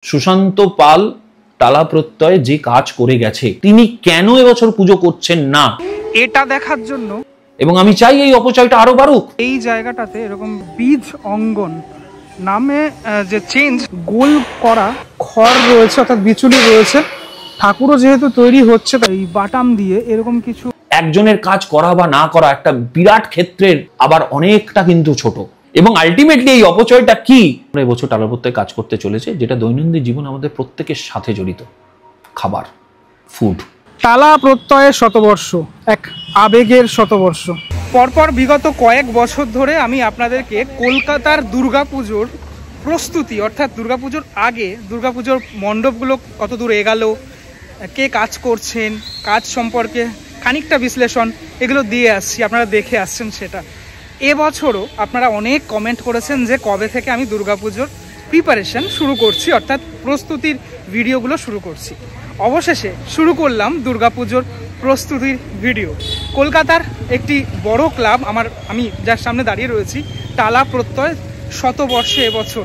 সুশান্ত পাল টালা প্রত্যয় যে কাজ করে গেছে, তিনি কেন এবছর পুজো করছেন না এটা দেখার জন্য, এবং আমি চাই এই অপচয়টা আরো বাড়ুক। এই জায়গাটাতে এরকম বীজ অঙ্গন নামে যে চেঞ্জ গোল করা খড় রয়েছে, অর্থাৎ বিচুলি রয়েছে, ঠাকুরও যেহেতু তৈরি হচ্ছে তাই বাটাম দিয়ে এরকম কিছু। একজনের কাজ করা বা না করা একটা বিরাট ক্ষেত্রের আবার অনেকটা কিন্তু ছোট, এবং আলটিমেটলি এই অপচয়টা কি? এবছর টালা প্রত্যয় কাজ করতে চলেছে যেটা দৈনন্দিন জীবন আমাদের প্রত্যেকের সাথে জড়িত, খাবার, ফুড। টালা প্রত্যয়ের শতবর্ষ, এক আবেগের শতবর্ষ। পরপর বিগত কয়েক বছর ধরে আমি আপনাদেরকে কলকাতার দুর্গাপুজোর প্রস্তুতি, অর্থাৎ দুর্গাপুজোর আগে দুর্গাপুজোর মণ্ডপগুলো কত দূর এগালো, কে কাজ করছেন, কাজ সম্পর্কে খানিকটা বিশ্লেষণ এগুলো দিয়ে আসছি, আপনারা দেখে আসছেন সেটা। এবছরও আপনারা অনেক কমেন্ট করেছেন যে কবে থেকে আমি দুর্গাপুজোর প্রিপারেশন শুরু করছি, অর্থাৎ প্রস্তুতির ভিডিওগুলো শুরু করছি। অবশেষে শুরু করলাম দুর্গাপুজোর প্রস্তুতির ভিডিও। কলকাতার একটি বড় ক্লাব, আমি যার সামনে দাঁড়িয়ে রয়েছি, টালা প্রত্যয় শতবর্ষে এবছর।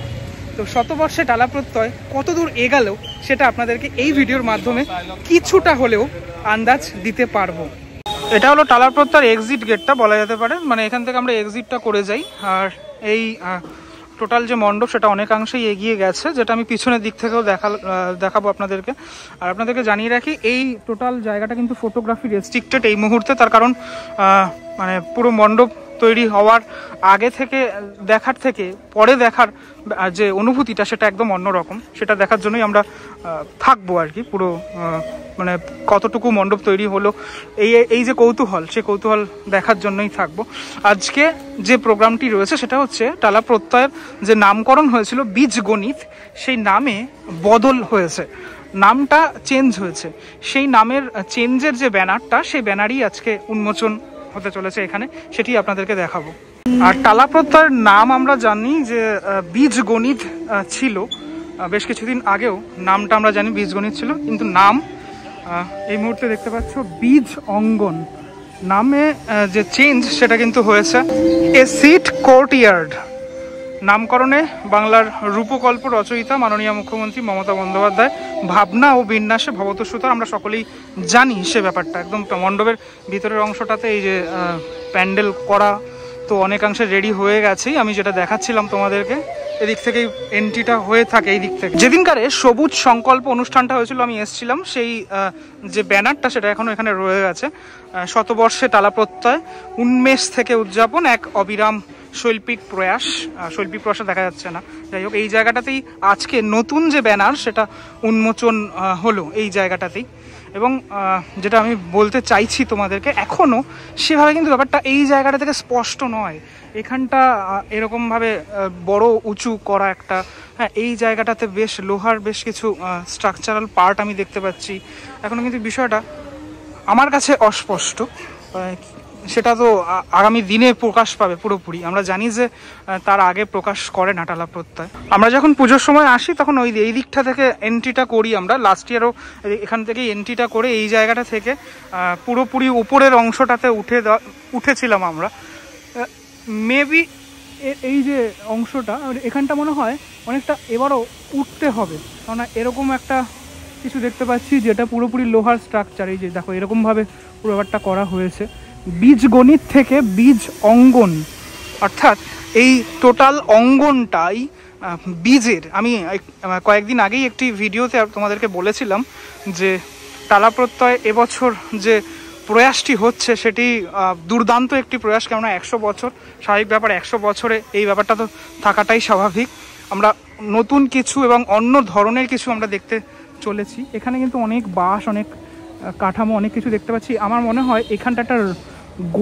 তো শতবর্ষে টালা প্রত্যয় কত দূর এগালো সেটা আপনাদেরকে এই ভিডিওর মাধ্যমে কিছুটা হলেও আন্দাজ দিতে পারবো। এটা হলো টালা প্রত্যয়ের এক্সিট গেটটা বলা যেতে পারে, মানে এখান থেকে আমরা এক্সিটটা করে যাই। আর এই টোটাল যে মণ্ডপ সেটা অনেকাংশেই এগিয়ে গেছে, যেটা আমি পিছনের দিক থেকেও দেখাবো আপনাদেরকে। আর আপনাদেরকে জানিয়ে রাখি এই টোটাল জায়গাটা কিন্তু ফটোগ্রাফি রেস্ট্রিক্টেড এই মুহূর্তে, তার কারণ মানে পুরো মণ্ডপ তৈরি হওয়ার আগে থেকে দেখার থেকে পরে দেখার যে অনুভূতিটা সেটা একদম অন্যরকম। সেটা দেখার জন্যই আমরা থাকবো আর কি, পুরো মানে কতটুকু মণ্ডপ তৈরি হলো এই যে কৌতূহল, সে কৌতূহল দেখার জন্যই থাকবো। আজকে যে প্রোগ্রামটি রয়েছে সেটা হচ্ছে টালা প্রত্যয়ের যে নামকরণ হয়েছিল বীজগণিত, সেই নামে বদল হয়েছে, নামটা চেঞ্জ হয়েছে। সেই নামের চেঞ্জের যে ব্যানারটা, সেই ব্যানারই আজকে উন্মোচন হতে চলেছে এখানে, সেটি আপনাদেরকে দেখাবো। আর টালা প্রত্যয়ের নাম আমরা জানি যে বীজগণিত ছিল, বেশ কিছুদিন আগেও নামটা আমরা জানি বীজগণিত ছিল, কিন্তু নাম এই মুহূর্তে দেখতে পাচ্ছ বীজ অঙ্গন নামে যে চেঞ্জ সেটা কিন্তু হয়েছে এ সিট কোর্টইয়ার্ড। নামকরণে বাংলার রূপকল্প রচয়িতা মাননীয় মুখ্যমন্ত্রী মমতা বন্দ্যোপাধ্যায় ভাবনা ও বিন্যাসে ভবতোষিত, আমরা সকলেই জানি সে ব্যাপারটা। একদম মণ্ডপের ভিতরের অংশটাতে এই যে প্যান্ডেল করা তো অনেকাংশে রেডি হয়ে গেছেই, আমি যেটা দেখাচ্ছিলাম তোমাদেরকে, এদিক থেকেই এন্ট্রিটা হয়ে থাকে এই দিক থেকে। যেদিনকারে সবুজ সংকল্প অনুষ্ঠানটা হয়েছিল আমি এসেছিলাম, সেই যে ব্যানারটা সেটা এখনো এখানে রয়ে গেছে। শতবর্ষে টালা প্রত্যয় উন্মেষ থেকে উদযাপন, এক অবিরাম শৈল্পিক প্রয়াস। শৈল্পিক প্রয়াস দেখা যাচ্ছে না, যাই হোক এই জায়গাটাতেই আজকে নতুন যে ব্যানার সেটা উন্মোচন হলো এই জায়গাটাতেই। এবং যেটা আমি বলতে চাইছি তোমাদেরকে, এখনও সেভাবে কিন্তু ব্যাপারটা এই জায়গাটা থেকে স্পষ্ট নয়। এখানটা এরকমভাবে বড় উঁচু করা একটা, হ্যাঁ এই জায়গাটাতে বেশ লোহার বেশ কিছু স্ট্রাকচারাল পার্ট আমি দেখতে পাচ্ছি। এখনও কিন্তু বিষয়টা আমার কাছে অস্পষ্ট, সেটা তো আগামী দিনে প্রকাশ পাবে পুরোপুরি। আমরা জানি যে তার আগে প্রকাশ করে না টালা প্রত্যয়। আমরা যখন পুজোর সময় আসি তখন এই দিকটা থেকে এন্ট্রিটা করি আমরা, লাস্ট ইয়ারও এখান থেকেই এন্ট্রিটা করে এই জায়গাটা থেকে পুরোপুরি উপরের অংশটাতে উঠেছিলাম আমরা। মেবি এই যে অংশটা এখানটা মনে হয় অনেকটা এবারও উঠতে হবে, কেননা এরকম একটা কিছু দেখতে পাচ্ছি যেটা পুরোপুরি লোহার স্ট্রাকচার। এই যে দেখো এরকমভাবে পুরো ব্যাপারটা করা হয়েছে। বীজগণিত থেকে বীজ অঙ্গন, অর্থাৎ এই টোটাল অঙ্গনটাই বীজের। আমি কয়েকদিন আগেই একটি ভিডিওতে তোমাদেরকে বলেছিলাম যে টালা প্রত্যয় এবছর যে প্রয়াসটি হচ্ছে সেটি দুর্দান্ত একটি প্রয়াস, কেননা 100 বছর স্বাভাবিক ব্যাপার, 100 বছরে এই ব্যাপারটা তো থাকাটাই স্বাভাবিক। আমরা নতুন কিছু এবং অন্য ধরনের কিছু আমরা দেখতে চলেছি। এখানে কিন্তু অনেক বাঁশ, অনেক কাঠামো, অনেক কিছু দেখতে পাচ্ছি। আমার মনে হয় এখানটা একটা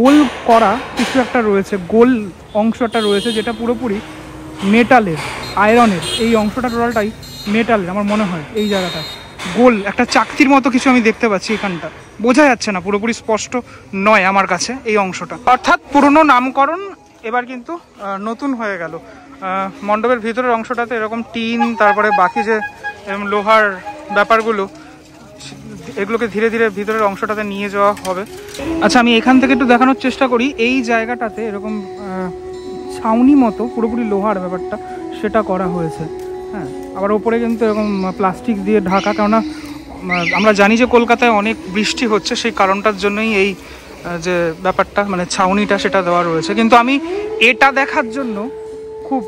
গোল করা কিছু একটা রয়েছে, গোল অংশটা রয়েছে যেটা পুরোপুরি মেটালের, আয়রনের। এই অংশটা টোটালটাই মেটালের আমার মনে হয়। এই জায়গাটা গোল একটা চাকতির মতো কিছু আমি দেখতে পাচ্ছি, এখানটা বোঝা যাচ্ছে না, পুরোপুরি স্পষ্ট নয় আমার কাছে এই অংশটা। অর্থাৎ পুরনো নামকরণ এবার কিন্তু নতুন হয়ে গেল। মণ্ডপের ভিতরের অংশটাতে এরকম টিন, তারপরে বাকি যে এরকম লোহার ব্যাপারগুলো, এগুলোকে ধীরে ধীরে ভিতরের অংশটাতে নিয়ে যাওয়া হবে। আচ্ছা আমি এখান থেকে একটু দেখানোর চেষ্টা করি। এই জায়গাটাতে এরকম ছাউনি মতো পুরোপুরি লোহার ব্যাপারটা সেটা করা হয়েছে, হ্যাঁ আবার ওপরে কিন্তু এরকম প্লাস্টিক দিয়ে ঢাকা, কেননা আমরা জানি যে কলকাতায় অনেক বৃষ্টি হচ্ছে, সেই কারণটার জন্যই এই যে ব্যাপারটা মানে ছাউনিটা সেটা দেওয়া রয়েছে। কিন্তু আমি এটা দেখার জন্য খুব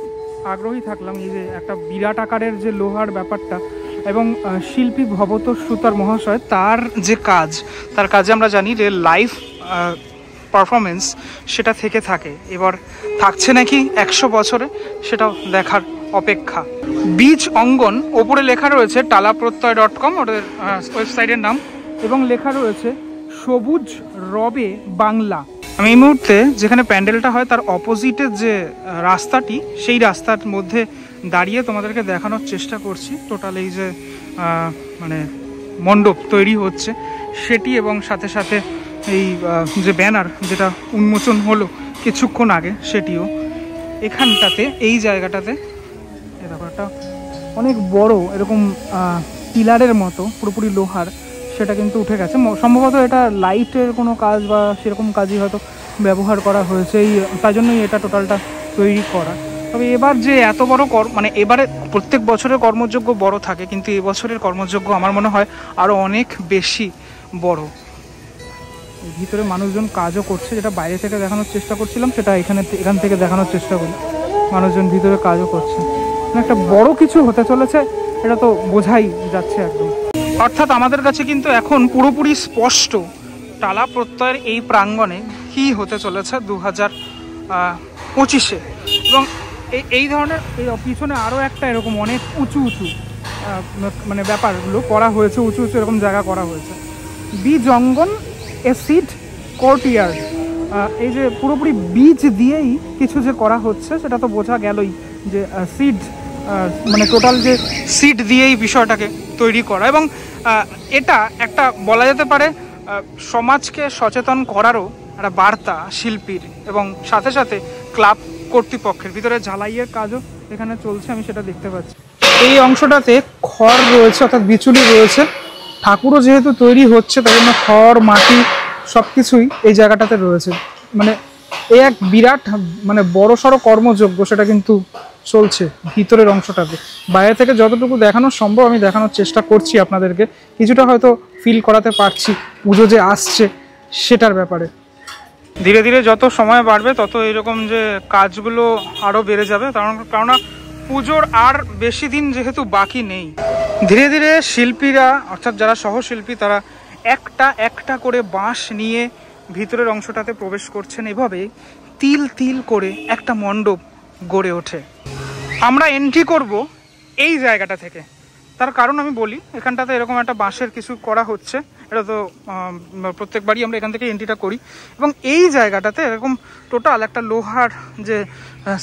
আগ্রহী থাকলাম, এই যে একটা বিরাট আকারের যে লোহার ব্যাপারটা, এবং শিল্পী ভবতোষ সুতার মহাশয় তার যে কাজ, তার কাজে আমরা জানি যে লাইভ পারফরমেন্স সেটা থেকে থাকে, এবার থাকছে নাকি 100 বছরে, সেটাও দেখার অপেক্ষা। বীজ অঙ্গন, ওপরে লেখা রয়েছে টালাপ্রত্যয়.com ওদের ওয়েবসাইটের নাম, এবং লেখা রয়েছে সবুজ রবে বাংলা। আমি এই মুহূর্তে যেখানে প্যান্ডেলটা হয় তার অপোজিটের যে রাস্তাটি, সেই রাস্তার মধ্যে দাঁড়িয়ে তোমাদেরকে দেখানোর চেষ্টা করছি টোটাল এই যে মানে মণ্ডপ তৈরি হচ্ছে সেটি, এবং সাথে সাথে এই যে ব্যানার যেটা উন্মোচন হলো কিছুক্ষণ আগে সেটিও এখানটাতে, এই জায়গাটাতে এই ব্যাপারটা অনেক বড় এরকম পিলারের মতো পুরোপুরি লোহার, সেটা কিন্তু উঠে গেছে। সম্ভবত এটা লাইটের কোনো কাজ বা সেরকম কাজই হয়তো ব্যবহার করা হয়েছে, এই তাই জন্যই এটা টোটালটা তৈরি করা। তবে এবার যে এত বড় মানে এবারে প্রত্যেক বছরের কর্মযজ্ঞ বড় থাকে, কিন্তু এবছরের কর্মযজ্ঞ আমার মনে হয় আরও অনেক বেশি বড়। ভিতরে মানুষজন কাজও করছে, যেটা বাইরে থেকে দেখানোর চেষ্টা করছিলাম সেটা এখান থেকে দেখানোর চেষ্টা করি। মানুষজন ভিতরে কাজও করছে, একটা বড় কিছু হতে চলেছে, এটা তো বোঝাই যাচ্ছে একদম। অর্থাৎ আমাদের কাছে কিন্তু এখন পুরোপুরি স্পষ্ট টালা প্রত্যয়ের এই প্রাঙ্গণে কি হতে চলেছে 2025-এ। এবং এই ধরনের এই পিছনে আরও একটা এরকম অনেক উঁচু উঁচু মানে ব্যাপারগুলো করা হয়েছে, উঁচু উঁচু এরকম জায়গা করা হয়েছে। বীজ অঙ্গন এ সিড কোর্টইয়ার্ড, এই যে পুরোপুরি বীজ দিয়েই কিছু যে করা হচ্ছে সেটা তো বোঝা গেলই যে সিড মানে টোটাল যে সিড দিয়েই বিষয়টাকে তৈরি করা। এবং এটা একটা বলা যেতে পারে সমাজকে সচেতন করারও একটা বার্তা শিল্পীর, এবং সাথে সাথে ক্লাব কর্তৃপক্ষের। ভিতরে ঝালাইয়ের কাজও এখানে চলছে, আমি সেটা দেখতে পাচ্ছি। এই অংশটাতে খড় রয়েছে, অর্থাৎ বিচুলি রয়েছে। ঠাকুরও যেহেতু তৈরি হচ্ছে তাই জন্য খড় মাটি সব কিছুই এই জায়গাটাতে রয়েছে। মানে এই এক বিরাট মানে বড় সড়ো কর্মযজ্ঞ সেটা কিন্তু চলছে ভিতরের অংশটাতে। বাইরে থেকে যতটুকু দেখানো সম্ভব আমি দেখানোর চেষ্টা করছি আপনাদেরকে, কিছুটা হয়তো ফিল করাতে পারছি পুজো যে আসছে সেটার ব্যাপারে। ধীরে ধীরে যত সময় বাড়বে তত এরকম যে কাজগুলো আরও বেড়ে যাবে, কারণ পুজোর আর বেশি দিন যেহেতু বাকি নেই। ধীরে ধীরে শিল্পীরা, অর্থাৎ যারা সহশিল্পী, তারা একটা একটা করে বাঁশ নিয়ে ভিতরের অংশটাতে প্রবেশ করছেন। এভাবে তিল তিল করে একটা মণ্ডপ গড়ে ওঠে। আমরা এন্ট্রি করব এই জায়গাটা থেকে, তার কারণ আমি বলি, এখানটাতে এরকম একটা বাঁশের কিছু করা হচ্ছে, এটা তো প্রত্যেকবারই আমরা এখান থেকে এন্ট্রিটা করি। এবং এই জায়গাটাতে এরকম টোটাল একটা লোহার যে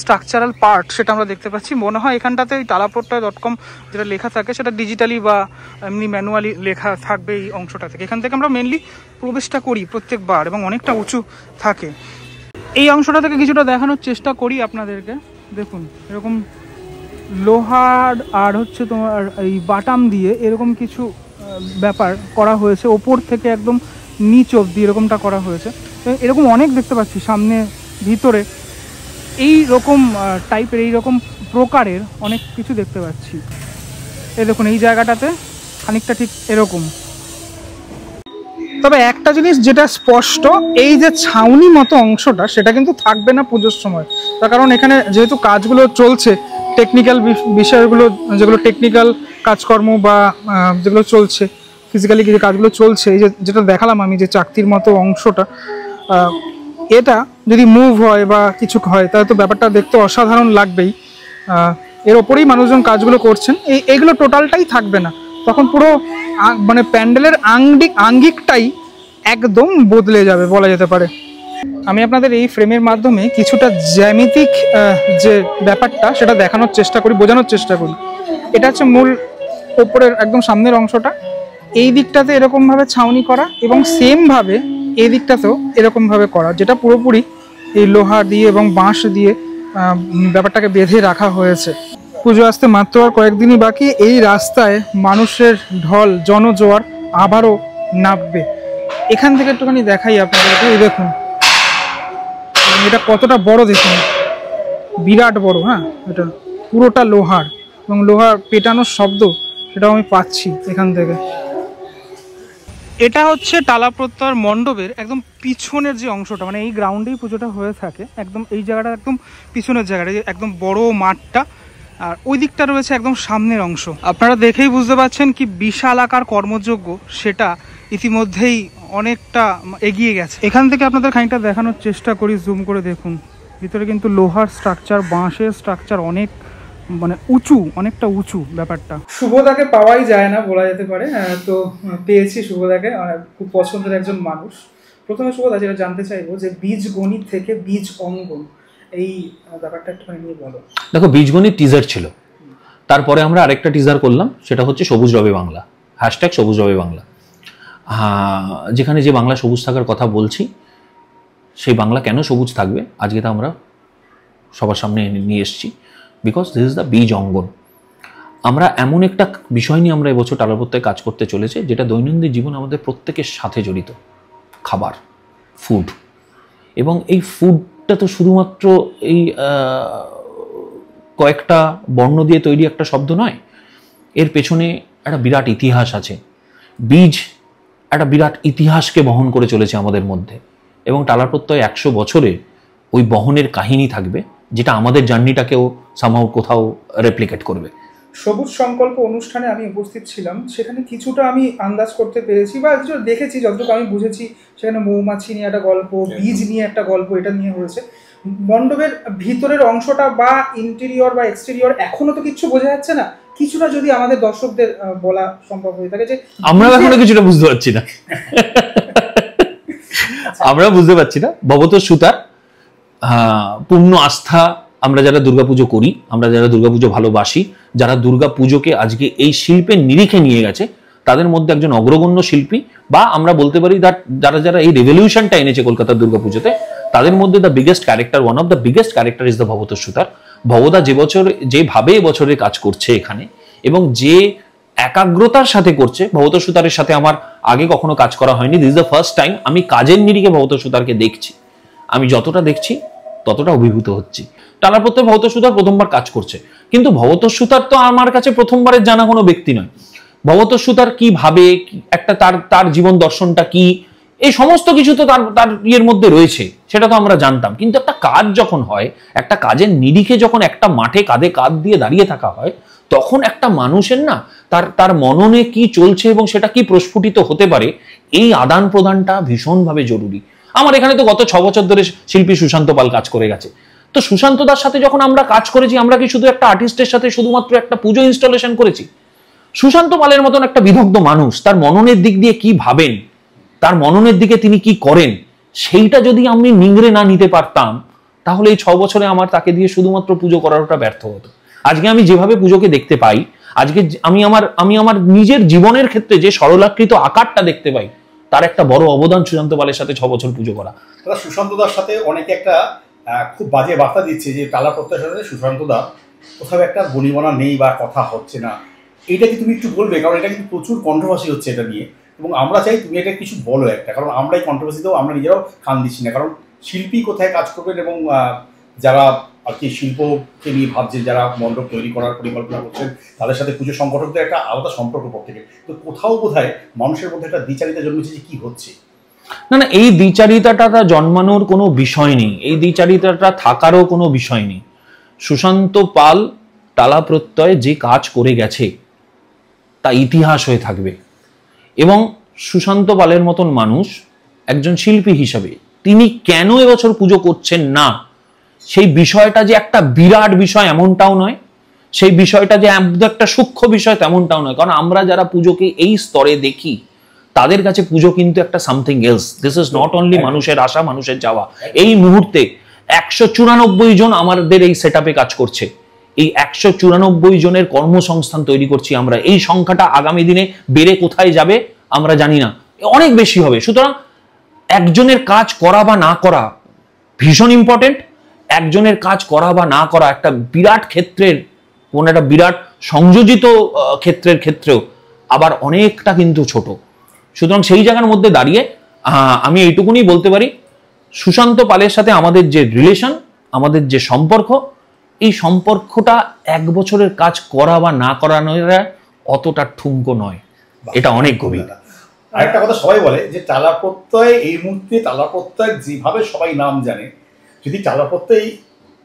স্ট্রাকচারাল পার্ট সেটা আমরা দেখতে পাচ্ছি। মনে হয় এখানটাতে ওই টালাপ্রত্যয়.com যেটা লেখা থাকে সেটা ডিজিটালি বা এমনি ম্যানুয়ালি লেখা থাকবে এই অংশটা থেকে। এখান থেকে আমরা মেনলি প্রবেশটা করি প্রত্যেকবার, এবং অনেকটা উঁচু থাকে। এই অংশটা থেকে কিছুটা দেখানোর চেষ্টা করি আপনাদেরকে। দেখুন এরকম লোহার আর হচ্ছে তোমার এই বাটাম দিয়ে এরকম কিছু ব্যাপার করা হয়েছে, ওপর থেকে একদম নিচ অবধি এরকমটা করা হয়েছে। এরকম অনেক দেখতে পাচ্ছি সামনে ভিতরে, এই রকম টাইপের এই রকম প্রকারের অনেক কিছু দেখতে পাচ্ছি। এই দেখুন এই জায়গাটাতে খানিকটা ঠিক এরকম। তবে একটা জিনিস যেটা স্পষ্ট, এই যে ছাউনি মতো অংশটা সেটা কিন্তু থাকবে না পুজোর সময়। তার কারণ এখানে যেহেতু কাজগুলো চলছে, টেকনিক্যাল বিষয়গুলো, যেগুলো টেকনিক্যাল কাজকর্ম বা যেগুলো চলছে ফিজিক্যালি যে কাজগুলো চলছে, এই যে যেটা দেখালাম আমি যে চাকতির মতো অংশটা, এটা যদি মুভ হয় বা কিছু হয় তাহলে তো ব্যাপারটা দেখতে অসাধারণ লাগবেই। এর ওপরেই মানুষজন কাজগুলো করছেন। এইগুলো টোটালটাই থাকবে না, তখন পুরো মানে প্যান্ডেলের আঙ্গিকটাই একদম বদলে যাবে বলা যেতে পারে। আমি আপনাদের এই ফ্রেমের মাধ্যমে কিছুটা জ্যামিতিক যে ব্যাপারটা সেটা দেখানোর চেষ্টা করি, বোঝানোর চেষ্টা করি। এটা হচ্ছে মূল ওপরের একদম সামনের অংশটা, এই দিকটাতে এরকমভাবে ছাউনি করা, এবং সেমভাবে এই দিকটাতেও এরকমভাবে করা, যেটা পুরোপুরি এই লোহা দিয়ে এবং বাঁশ দিয়ে ব্যাপারটাকে বেঁধে রাখা হয়েছে। পুজো আসতে মাত্র আর কয়েকদিনই বাকি। এই রাস্তায় মানুষের ঢল, জনজোয়ার আবারও নামবে। এখান থেকে একটুখানি দেখাই আপনাদেরকে। এই দেখুন এটা কতটা বড়, দেখুন বিরাট বড়। হ্যাঁ, এটা পুরোটা লোহার, এবং লোহার পেটানোর শব্দ সেটাও আমি পাচ্ছি এখান থেকে। এটা হচ্ছে টালা প্রত্যয়ের মণ্ডপের একদম পিছনের যে অংশটা, মানে এই গ্রাউন্ডেই পুজোটা হয়ে থাকে, একদম এই জায়গাটা একদম পিছনের জায়গাটা, একদম বড় মাঠটা, আর ওই দিকটা রয়েছে একদম সামনের অংশ। আপনারা দেখেই বুঝতে পারছেন কি বিশাল আকার কর্মযজ্ঞ, সেটা ইতিমধ্যেই অনেকটা এগিয়ে গেছে। এখান থেকে আপনাদের খানিকটা দেখানোর চেষ্টা করি, জুম করে দেখুন। ভিতরে কিন্তু লোহার স্ট্রাকচার, বাঁশের স্ট্রাকচার, অনেক মানে উঁচু, অনেকটা উঁচু ব্যাপারটা। শুভদাকে পাওয়াই যায় না বলা যেতে পারে, তো পেয়েছি শুভদাকে, খুব পছন্দের একজন মানুষ। প্রথমে শুভদা যেটা জানতে চাইবো যে বীজ গণিত থেকে বীজ অঙ্কন এই ব্যাপারটা একটুখানি নিয়ে বলো। দেখো, বীজগণিত টিজার ছিল, তারপরে আমরা আরেকটা টিজার করলাম, সেটা হচ্ছে সবুজ রবে বাংলা, হ্যাশট্যাগ সবুজ রবে বাংলা। যেখানে যে বাংলা সবুজ থাকার কথা বলছি, সেই বাংলা কেন সবুজ থাকবে আজকে তা আমরা সবার সামনে নিয়ে এসেছি, বিকজ দিস ইজ দ্য বীজ অঙ্গন। আমরা এমন একটা বিষয় নিয়ে আমরা এবছর টালা প্রত্যয়ে কাজ করতে চলেছে, যেটা দৈনন্দিন জীবন আমাদের প্রত্যেকের সাথে জড়িত, খাবার, ফুড। এবং এই ফুডটা তো শুধুমাত্র এই কয়েকটা বর্ণ দিয়ে তৈরি একটা শব্দ নয়, এর পেছনে একটা বিরাট ইতিহাস আছে। বীজ একটা বিরাট ইতিহাসকে বহন করে চলেছে আমাদের মধ্যে, এবং টালা প্রত্যয় 100 বছরে ওই বহনের কাহিনী থাকবে, যেটা আমাদের জার্নিটাকেও সামহাও কোথাও রেপ্লিকেট করবে। সবুজ সংকল্প অনুষ্ঠানে আমি উপস্থিত ছিলাম, সেখানে কিছুটা আমি আন্দাজ করতে পেরেছি বা কিছু দেখেছি, যতটুকু আমি বুঝেছি। সেখানে মৌমাছি নিয়ে একটা গল্প, বীজ নিয়ে একটা গল্প, এটা নিয়ে হয়েছে। মণ্ডপের ভিতরের অংশটা বা ইন্টেরিয়র বা এক্সটেরিয়র এখনো তো কিছু বোঝা যাচ্ছে না, কিছুটা যদি আমাদের দর্শকদের বলা সম্ভব হয়ে থাকে। যে আমরা এখনো কিছুটা বুঝতে পারছি না, আমরা বুঝতে পারছি না। ভবত সুতার পূর্ণ আস্থা, আমরা যারা দুর্গাপুজো করি, আমরা যারা দুর্গাপুজো ভালোবাসি, যারা দুর্গাপুজোকে আজকে এই শিল্পের নিরিখে নিয়ে গেছে, তাদের মধ্যে একজন অগ্রগণ্য শিল্পী, বা আমরা বলতে পারি যারা যারা এই রেভলিউশনটা এনেছে কলকাতার দুর্গাপুজোতে, তাদের মধ্যে the biggest character, one of the biggest character is the Bhabat Sutar. ভবদা যেভাবে এবছরে কাজ করছে এখানে, এবং যে একাগ্রতার সাথে করছে, ভবত সুতারের সাথে আমার আগে কখনো কাজ করা হয়নি। This is the first time আমি কাজের নিরিখে ভবত সুতারকে দেখছি। আমি যতটা দেখছি ততটা অভিভূত হচ্ছি। টালা প্রত্যয় ভবত সুতার প্রথমবার কাজ করছে, কিন্তু ভবত সুতার তো আমার কাছে প্রথমবারের জানা কোনো ব্যক্তি নয়। ভবত সুতার কি ভাবে, একটা তার জীবন দর্শনটা কি, এই সমস্ত কিছু তো তার ইয়ের মধ্যে রয়েছে, সেটা তো আমরা জানতাম। কিন্তু একটা কাজ যখন হয়, একটা কাজের নিরিখে যখন একটা মাঠে কাঁধে কাঁধ দিয়ে দাঁড়িয়ে থাকা হয়, তখন একটা মানুষের না তার মননে কি চলছে এবং সেটা কি প্রস্ফুটিত হতে পারে, এই আদান প্রদানটা ভীষণভাবে জরুরি। আমার এখানে তো গত 6 বছর ধরে শিল্পী সুশান্ত পাল কাজ করে গেছে। তো সুশান্ত দার সাথে যখন আমরা কাজ করেছি, আমরা কি শুধু একটা আর্টিস্টের সাথে শুধুমাত্র একটা পুজো ইনস্টলেশন করেছি? সুশান্ত পালের মতন একটা বিদগ্ধ মানুষ, তার মননের দিক দিয়ে কি ভাবেন, তার মননের দিকে তিনি কি করেন, সেইটা যদি আমি নিংড়ে না নিতে পারতাম, তাহলে এই 6 বছরে আমার তাকে দিয়ে শুধুমাত্র পুজো করাটা ব্যর্থ হতো। আজকে আমি যেভাবে পুজোকে দেখতে পাই, আজকে আমি আমার নিজের জীবনের ক্ষেত্রে যে সরলাকৃত আকারটা দেখতে পাই, তার একটা বড় অবদান সুশান্ত পালের সাথে 6 বছর পুজো করা। সুশান্ত দার সাথে অনেকে একটা খুব বাজে বার্তা দিচ্ছে যে টালা প্রত্যয়ের সাথে সুশান্ত দা কোথাও একটা বনিবনা নেই বা কথা হচ্ছে না। এইটা কি তুমি একটু বলবে? কারণ এটা কিন্তু প্রচুর কন্ট্রোভার্সি হচ্ছে এটা নিয়ে, এবং আমরা চাই তুমি এটা কিছু বলো একটা, কারণ আমরা এই কন্ট্রোভার্সিতেও আমরা নিজেরাও কান দিচ্ছি না। কারণ শিল্পী কোথায় কাজ করবেন, এবং যারা আর কি শিল্পকে নিয়ে ভাবছে, যারা মণ্ডপ তৈরি করার পরিকল্পনা করছেন, তাদের সাথে পুজো সংগঠকদের একটা আলাদা সম্পর্ক থেকে। তো কোথাও বোধহয় মানুষের মধ্যে একটা দ্বিচারিতা জন্মেছে যে কি হচ্ছে। না, এই দ্বিচারিতাটা জন্মানোর কোনো বিষয় নেই, এই দ্বিচারিতাটা থাকারও কোনো বিষয় নেই। সুশান্ত পাল টালা প্রত্যয়ে যে কাজ করে গেছে তা ইতিহাস হয়ে থাকবে, এবং সুশান্ত পালের মতন মানুষ একজন শিল্পী হিসাবে তিনি কেন এবছর পুজো করছেন না, সেই বিষয়টা যে একটা বিরাট বিষয় এমনটাও নয়, সেই বিষয়টা যে একটা সূক্ষ্ম বিষয় তেমনটাও নয়। কারণ আমরা যারা পুজোকে এই স্তরে দেখি, তাদের কাছে পুজো কিন্তু একটা something else. This is not only মানুষের আশা, মানুষের যাওয়া। এই মুহূর্তে 194 জন আমাদের এই সেটআপে কাজ করছে। এই 194 জনের কর্মসংস্থান তৈরি করছি আমরা। এই সংখ্যাটা আগামী দিনে বেড়ে কোথায় যাবে আমরা জানি না, অনেক বেশি হবে। সুতরাং একজনের কাজ করা বা না করা ভীষণ ইম্পর্টেন্ট। একজনের কাজ করা বা না করা একটা বিরাট ক্ষেত্রের, কোন একটা বিরাট সংযোজিত ক্ষেত্রের ক্ষেত্রেও আবার অনেকটা কিন্তু ছোট। সুতরাং সেই জায়গার মধ্যে দাঁড়িয়ে আমি এইটুকুনি বলতে পারি, সুশান্ত পালের সাথে আমাদের যে রিলেশন, আমাদের যে সম্পর্ক, এই সম্পর্কটা 1 বছরের কাজ করা বা না করানোরা অতটা ঠুনকো নয়, এটা অনেক গভীর। আরেকটা কথা সবাই বলে যে টালা প্রত্যয়, এই মুহূর্তে টালা প্রত্যয় যেভাবে সবাই নাম জানে, যদি টালা প্রত্যয়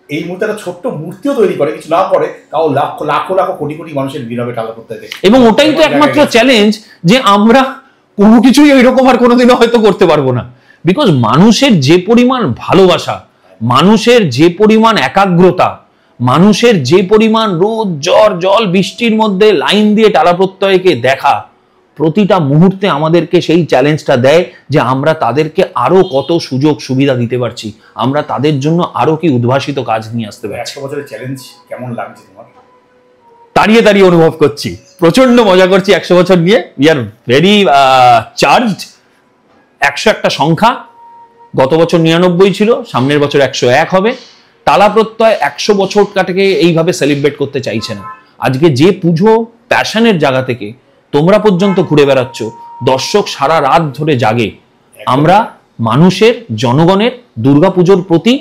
এই মুহূর্তে একটা ছোট্ট মূর্তিও তৈরি করে, কিছু না করে, তাও লাখো লাখো লাখো কোটি কোটি মানুষের ভিড় হবে টালা প্রত্যয় দেখে। এবং ওটাই তো একমাত্র চ্যালেঞ্জ যে আমরা কোনো কিছুই এরকম আর কোনোদিনও হয়তো করতে পারবো না, বিকজ মানুষের যে পরিমাণ ভালোবাসা, মানুষের যে পরিমাণ একাগ্রতা, মানুষের যে পরিমাণ রোদ জ্বর জল বৃষ্টির মধ্যে লাইন দিয়ে টালা প্রত্যয়কে দেখা, প্রতিটা মুহূর্তে আমাদেরকে সেই চ্যালেঞ্জটা দেয় যে আমরা তাদেরকে আরো কত সুযোগ সুবিধা দিতে পারছি, আমরা তাদের জন্য আরো কি উদ্ভাসিত কাজ নিয়ে আসতে পারছি। 100 বছরের চ্যালেঞ্জ কেমন লাগছে তোমার? দাঁড়িয়ে দাঁড়িয়ে অনুভব করছি, প্রচন্ড মজা করছি 100 বছর নিয়ে। We are very charged. 101টা সংখ্যা, গত বছর 99 ছিল, সামনের বছর 101 হবে। টালা প্রত্যয় 100 বছরটাকে এইভাবে সেলিব্রেট করতে চাইছে না। আজকে যে পুজো প্যাশনের জায়গা থেকে তোমরা পর্যন্ত ঘুরে বেড়াচ্ছ, দর্শক সারা রাত ধরে জাগে, আমরা মানুষের জনগণের দুর্গাপুজোর প্রতি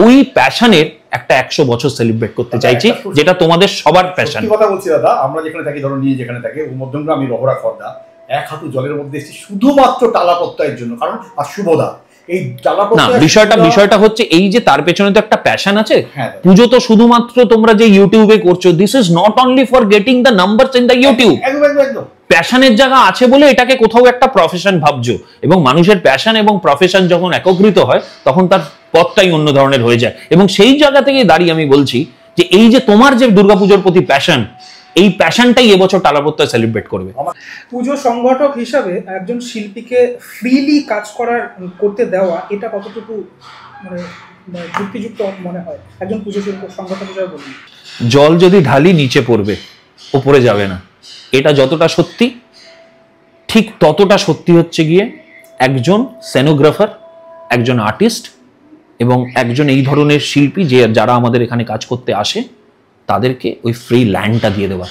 ওই প্যাশনের একটা 100 বছর সেলিব্রেট করতে চাইছি, যেটা তোমাদের সবার প্যাশন। কথা বলছি দাদা, আমরা যেখানে থাকি, ধরো নিয়ে যেখানে থাকি মধ্যমগ্রাম, আমি রহরা খর্দা, 1 হাঁটু জলের মধ্যে এসেছি শুধুমাত্র টালা প্রত্যয়ের জন্য, কারণ আর শুভদা এই টালা প্রত্যয়। বিষয়টা হচ্ছে এই যে তার পেছনে তো একটা প্যাশন আছে। পুজো তো শুধুমাত্র তোমরা যে ইউটিউবে করছো, this is not only for getting the numbers in the YouTube. একদম প্যাশনের জায়গা আছে বলে এটাকে কোথাও একটা প্রফেশন ভাবছো, এবং মানুষের প্যাশন এবং প্রফেশন যখন একত্রিত হয় তখন তার পথটাই অন্য ধরনের হয়ে যায়। এবং সেই জায়গা থেকে দাঁড়িয়ে আমি বলছি যে এই যে তোমার যে দুর্গাপুজোর প্রতি প্যাশন, এই প্যাশনটাই এবছর টালা প্রত্যয় সেলিব্রেট করবে। পুজো সংগঠক হিসাবে একজন শিল্পীকে ফ্রিলি কাজ করতে দেওয়া, এটা কতটুকু মানে যুক্তিযুক্ত মনে হয় একজন পুজো সংগঠক হিসাবে? বলুন, জল যদি ঢালি নিচে পড়বে, উপরে যাবে না, এটা যতটা সত্যি, ঠিক ততটা সত্যি হচ্ছে গিয়ে একজন সেনোগ্রাফার, একজন আর্টিস্ট এবং একজন এই ধরনের শিল্পী যারা আমাদের এখানে কাজ করতে আসে, তাদেরকে ওই ফ্রি ল্যান্ডটা দিয়ে দেওয়া।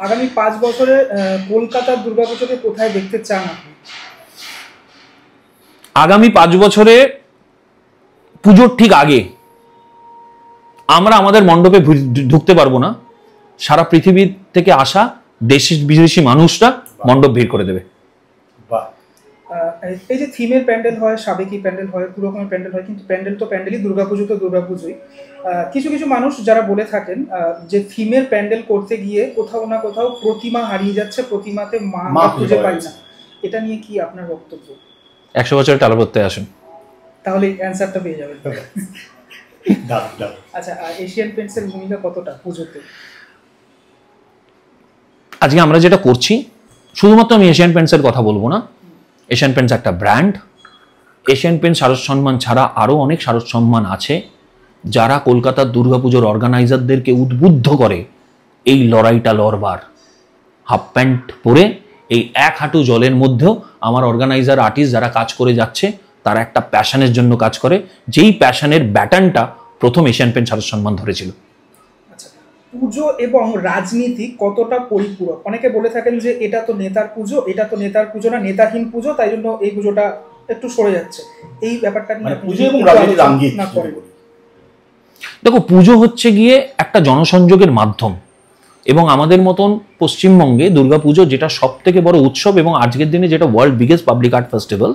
আগামী 5 বছরে কলকাতার দুর্গাপুজোকে কোথায় দেখতে চান আপনি? আগামী 5 বছরে পুজোর ঠিক আগে আমরা আমাদের মণ্ডপে ঢুকতে পারবো না, সারা পৃথিবী থেকে আসা দেশি বিদেশি মানুষরা মণ্ডপ ভিড় করে দেবে। এই যে থিমের প্যান্ডেল হয়, সাবেকি প্যান্ডেল হয়, দু রকমের প্যান্ডেল হয়, কিন্তু প্যান্ডেল তো প্যান্ডেলই, দুর্গাপুজো তো দুর্গাপুজোই। কিছু কিছু মানুষ যারা বলে থাকেন যে থিমের প্যান্ডেল করতে গিয়ে কোথাও না কোথাও প্রতিমা হারিয়ে যাচ্ছে, প্রতিমাতে মা খুঁজে পাই না, এটা নিয়ে কি আপনার বক্তব্য? 100 বছরের টালা প্রত্যয় আসুন, তাহলে অ্যান্সারটা পেয়ে যাবেন। আচ্ছা, এশিয়ান পেইন্টসের ভূমিকা কতটা পুজোতে? আজকে আমরা যেটা করছি, শুধুমাত্র আমি এশিয়ান পেইন্টসের কথা বলবো না, এশিয়ান পেইন্টস একটা ব্র্যান্ড। এশিয়ান পেইন্টস শারদ সম্মান ছাড়া আরও অনেক শারদ সম্মান আছে, যারা কলকাতার দুর্গাপুজোর অর্গানাইজারদেরকে উদ্বুদ্ধ করে এই লড়াইটা লড়বার। হাফ প্যান্ট পরে এই 1 হাঁটু জলের মধ্যেও আমার অর্গানাইজার আর্টিস্ট যারা কাজ করে যাচ্ছে, তারা একটা প্যাশনের জন্য কাজ করে, যেই প্যাশনের ব্যাটনটা প্রথম এশিয়ান পেইন্টস শারদ সম্মান ধরেছিল। পুজো এবং রাজনীতি কতটা পরিপূরক? অনেকে বলে থাকেন যে এটা তো নেতার পুজো, এটা তো নেতার পুজো না, নেতাহীন পুজো, তাই জন্য এই পুজোটা একটু সরে যাচ্ছে। এই ব্যাপারটা নিয়ে পুজো এবং রাজনীতির আঙ্গিক না করে। দেখো, পুজো হচ্ছে গিয়ে একটা জনসংযোগের মাধ্যম, এবং আমাদের মতন পশ্চিমবঙ্গে দুর্গাপুজো যেটা সব থেকে বড় উৎসব এবং আজকের দিনে যেটা world biggest public art festival,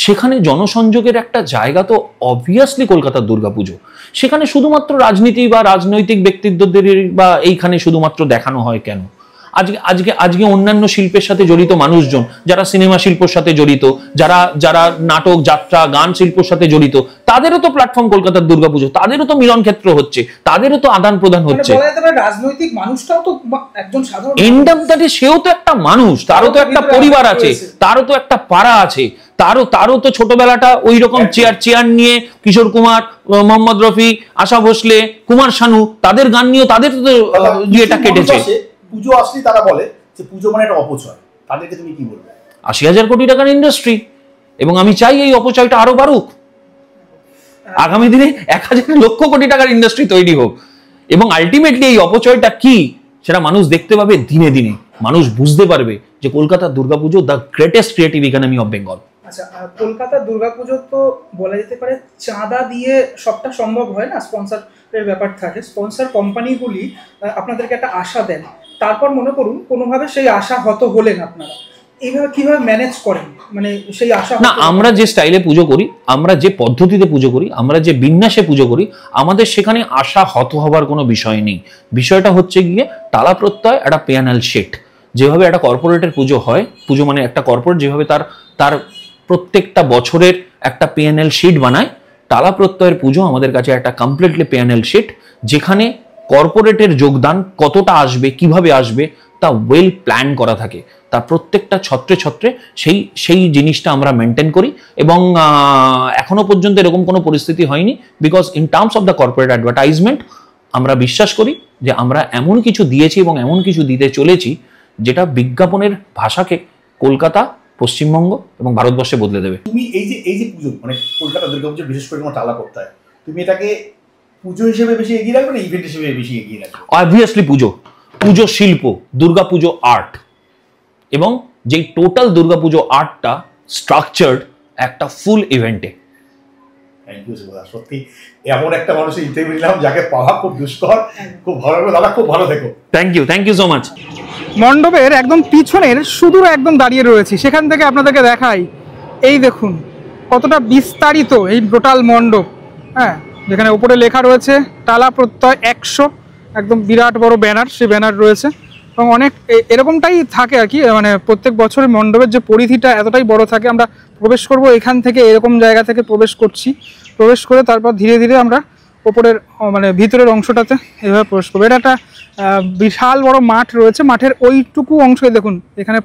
সেখানে জনসংযোগের একটা জায়গা তো অবভিয়াসলি কলকাতার দুর্গাপুজো। সেখানে শুধুমাত্র রাজনীতি বা রাজনৈতিক ব্যক্তিত্বদের বা এইখানে শুধুমাত্র দেখানো হয় কেন? আজকে অন্যান্য শিল্পের সাথে জড়িত মানুষজন, যারা সিনেমা শিল্পের সাথে জড়িত, যারা নাটক যাত্রা গান শিল্পের সাথে জড়িত, তাদেরও তো প্ল্যাটফর্ম কলকাতার দুর্গাপুজো, তাদেরও তো মিলন ক্ষেত্র হচ্ছে, তাদেরও তো আদান প্রদান হচ্ছে। রাজনৈতিক মানুষটাও তো একজন সাধারণ, এন্ড অফ দ্য ডে সেও তো একটা মানুষ, তারও তো একটা পরিবার আছে, তারও তো একটা পাড়া আছে, তারও তো ছোটবেলাটা ওই রকম চেয়ার নিয়ে কিশোর কুমার, মোহাম্মদ রফি, আশা ভোসলে, কুমার শানু, তাদের গান নিয়ে তাদের তো ইয়েটা কেটেছে। পুজো আসলে তারা বলে যে পুজো মানে একটা অপচয়, তাদেরকে তুমি কি বলবে? 80,000 কোটি টাকার ইন্ডাস্ট্রি, এবং আমি চাই এই অপচয়টা আরো বাড়ুক। আগামী দিনে 1,000 লক্ষ কোটি টাকার ইন্ডাস্ট্রি তৈরি হোক, এবং আলটিমেটলি এই অপচয়টা কি সেটা মানুষ দেখতে পাবে দিনে দিনে। মানুষ বুঝতে পারবে যে কলকাতার Durga Puja the greatest creative economy of Bengal. আচ্ছা, কলকাতার দুর্গাপুজো তো বলা যেতে পারে চাঁদা দিয়ে সবটা সম্ভব হয় না, এর ব্যাপার থাকে, স্পন্সর কোম্পানিগুলি আপনাদেরকে একটা আশা দেন, তারপর মনে করুন কোনোভাবে সেই আশা হত হলেন আপনারা, এইভাবে কিভাবে ম্যানেজ করেন? মানে সেই আশা না, আমরা যে স্টাইলে পুজো করি, আমরা যে পদ্ধতিতে পুজো করি, আমরা যে বিন্যাসে পুজো করি, আমাদের সেখানে আশা হত হবার কোনো বিষয় নেই। বিষয়টা হচ্ছে গিয়ে টালা প্রত্যয় একটা পেয়ানাল শিট। যেভাবে একটা কর্পোরেটের পুজো হয়, পুজো মানে একটা কর্পোরেট যেভাবে তার প্রত্যেকটা বছরের একটা পেয়ানাল শিট বানায়, টালা প্রত্যয়ের পুজো আমাদের কাছে একটা কমপ্লিটলি পেয়ানাল শিট, যেখানে কর্পোরেটের যোগদান কতটা আসবে, কিভাবে আসবে, তা ওয়েল প্ল্যান করা থাকে। তার প্রত্যেকটা ছত্রে ছত্রে সেই জিনিসটা আমরা মেনটেন করি, এবং এখনো পর্যন্ত এরকম কোনো পরিস্থিতি হয়নি। Because in terms of the corporate advertisement আমরা বিশ্বাস করি যে আমরা এমন কিছু দিয়েছি এবং এমন কিছু দিতে চলেছি যেটা বিজ্ঞাপনের ভাষাকে কলকাতা, পশ্চিমবঙ্গ এবং ভারতবর্ষে বদলে দেবে। তুমি এই যে পুজো, মানে কলকাতা দুর্গাপুজো, বিশেষ করে তোমার টালা প্রত্যয়, তুমি এটাকে পুজো হিসেবে বেশি এগিয়ে রাখবে না ইভেন্ট হিসেবে বেশি এগিয়ে রাখবে? অবভিয়াসলি পুজো শিল্প, দুর্গাপুজো আর্ট, এবং যেই টোটাল দুর্গাপুজো আর্টটা স্ট্রাকচার্ড একটা ফুল ইভেন্টে। থ্যাংক ইউ সুভা, সত্যি এমন একটা মানুষের ইন্টারভিউ নিলাম যাকে পাওয়া খুব দুষ্কর। খুব ভালো লাগলো দাদা, খুব ভালো থেকো। Thank you so much. মণ্ডপের একদম পিছনের সুদূরে একদম দাঁড়িয়ে রয়েছি, সেখান থেকে আপনাদেরকে দেখাই। এই দেখুন কতটা বিস্তারিত এই টোটাল মণ্ডপ, হ্যাঁ, যেখানে উপরে লেখা রয়েছে টালা প্রত্যয় 100, একদম বিরাট বড় ব্যানার, সেই ব্যানার রয়েছে। এবং অনেক এরকমটাই থাকে আর কি, মানে প্রত্যেক বছরের মণ্ডপের যে পরিধিটা এতটাই বড় থাকে। আমরা প্রবেশ করব এখান থেকে, এরকম জায়গা থেকে প্রবেশ করছি, প্রবেশ করে তারপর ধীরে ধীরে আমরা ওপরের মানে ভিতরের অংশটাতে এভাবে প্রবেশ করবো। এটা একটা বিশাল বড় মাঠ রয়েছে, মাঠের ওইটুকু অংশে দেখুন এখানে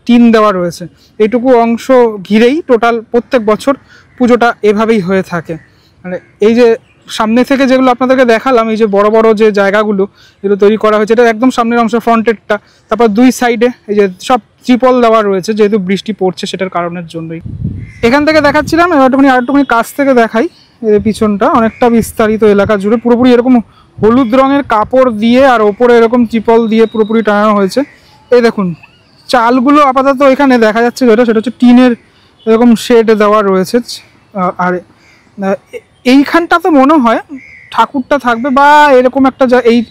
টিন দেওয়া রয়েছে। এইটুকু অংশ ঘিরেই টোটাল প্রত্যেক বছর পুজোটা এভাবেই হয়ে থাকে। মানে এই যে সামনে থেকে যেগুলো আপনাদেরকে দেখালাম, এই যে বড় বড় যে জায়গাগুলো এগুলো তৈরি করা হয়েছে, এটা একদম সামনের অংশ, ফ্রন্টেরটা। তারপর দুই সাইডে এই যে সব ত্রিপল দেওয়া রয়েছে, যেহেতু বৃষ্টি পড়ছে সেটার কারণের জন্যই। এখান থেকে দেখাচ্ছিলাম, আরেকটুখানি কাছ থেকে দেখাই। পিছনটা অনেকটা বিস্তারিত এলাকা জুড়ে পুরোপুরি এরকম হলুদ রঙের কাপড় দিয়ে আর ওপরে এরকম ত্রিপল দিয়ে পুরোপুরি টানানো হয়েছে। এই দেখুন চালগুলো আপাতত এখানে দেখা যাচ্ছে, সেটা হচ্ছে টিনের এরকম শেড দেওয়া রয়েছে। আর এইখানটা তো মনে হয় ঠাকুরটা থাকবে, বা এরকম একটা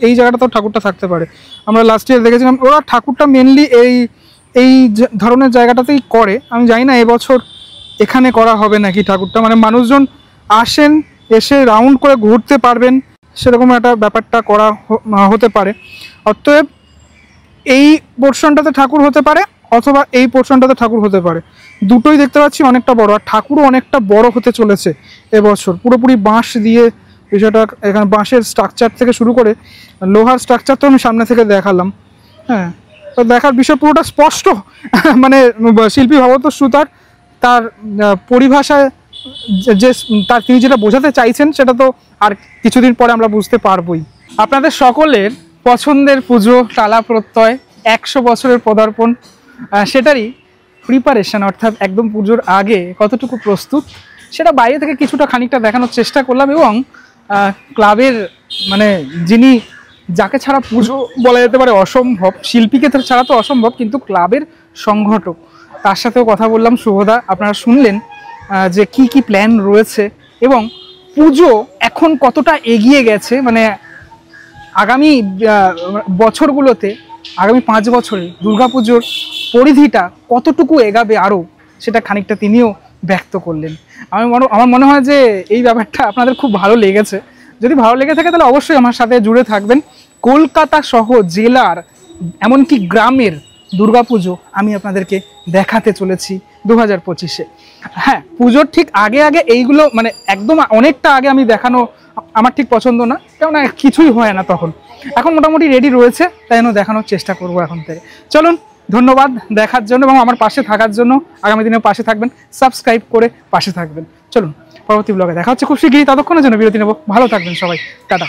এই জায়গাটাতেও ঠাকুরটা থাকতে পারে। আমরা লাস্ট ইয়ার দেখেছিলাম ওরা ঠাকুরটা মেনলি এই ধরনের জায়গাটাতেই করে। আমি জানি না এবছর এখানে করা হবে নাকি ঠাকুরটা, মানে মানুষজন আসেন, এসে রাউন্ড করে ঘুরতে পারবেন, সেরকম একটা ব্যাপারটা করা হতে পারে। অতএব এই পোর্শনটাতে ঠাকুর হতে পারে, অথবা এই পোর্শনটাতে ঠাকুর হতে পারে। দুটোই দেখতে পাচ্ছি অনেকটা বড়, আর ঠাকুরও অনেকটা বড় হতে চলেছে এবছর। পুরোপুরি বাঁশ দিয়ে বিষয়টা, এখানে বাঁশের স্ট্রাকচার থেকে শুরু করে লোহার স্ট্রাকচার তো আমি সামনে থেকে দেখালাম। হ্যাঁ, তো দেখার বিষয় পুরোটা স্পষ্ট। মানে শিল্পী ভবত সুতার তার পরিভাষায় যে তিনি যেটা বোঝাতে চাইছেন সেটা তো আর কিছুদিন পরে আমরা বুঝতে পারবোই। আপনাদের সকলের পছন্দের পুজো টালা প্রত্যয় 100 বছরের পদার্পণ, সেটারই প্রিপারেশন, অর্থাৎ একদম পুজোর আগে কতটুকু প্রস্তুত সেটা বাইরে থেকে কিছুটা খানিকটা দেখানোর চেষ্টা করলাম। এবং ক্লাবের মানে যাকে ছাড়া পুজো বলা যেতে পারে অসম্ভব, শিল্পীকে ছাড়া তো অসম্ভব, কিন্তু ক্লাবের সংগঠক, তার সাথেও কথা বললাম। শুভদা, আপনারা শুনলেন যে কি কি প্ল্যান রয়েছে এবং পুজো এখন কতটা এগিয়ে গেছে। মানে আগামী বছরগুলোতে, আগামী 5 বছরে দুর্গাপুজোর পরিধিটা কতটুকু এগাবে আরও, সেটা খানিকটা তিনিও ব্যক্ত করলেন। আমার মনে হয় যে এই ব্যাপারটা আপনাদের খুব ভালো লেগেছে। যদি ভালো লেগে থাকে তাহলে অবশ্যই আমার সাথে জুড়ে থাকবেন। কলকাতা সহ জেলার এমনকি গ্রামের দুর্গাপুজো আমি আপনাদেরকে দেখাতে চলেছি 2025-এ। হ্যাঁ, পুজোর ঠিক আগে এইগুলো মানে একদম অনেকটা আগে আমি দেখানো আমার ঠিক পছন্দ না, কেননা কিছুই হয় না তখন। এখন মোটামুটি রেডি রয়েছে, তাই জন্য দেখানোর চেষ্টা করব এখন থেকে। চলুন, ধন্যবাদ দেখার জন্য এবং আমার পাশে থাকার জন্য। আগামী দিনেও পাশে থাকবেন, সাবস্ক্রাইব করে পাশে থাকবেন। চলুন, পরবর্তী ব্লগে দেখা হচ্ছে খুব শীঘ্রই। ততক্ষণের জন্য বিরতি নেব। ভালো থাকবেন সবাই, টাটা।